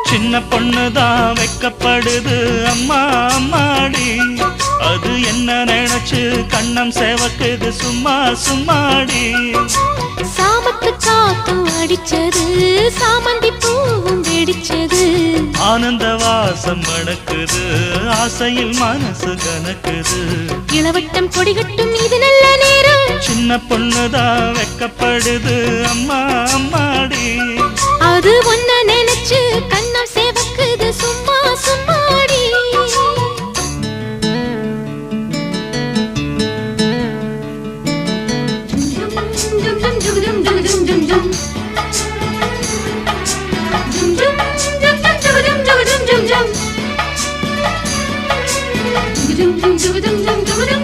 சின்ன பொண்ணுதான் வெக்கப்படுது அம்மா அம்மாடி, அது என்ன நினைச்சு கண்ணம் சேவக்குது சும்மா சும்மாடி. சாமத்து காத்தும் அடிச்சது, சாமந்தி பூவும் வெடிச்சது, ஆனந்த வாசம் மணக்குது, ஆசையில் மனசு கணக்குது. இளவட்டம் கொடிகட்டும் இது நல்ல நேரம், சின்ன பொண்ணுதான் வெக்கப்படுது அம்மா அம்மாடி, அது ஒன்ன நினைச்சு கண்ணம் சேவக்குது சும்மா சும்மாடி. Dum dum dum dum dum dum dum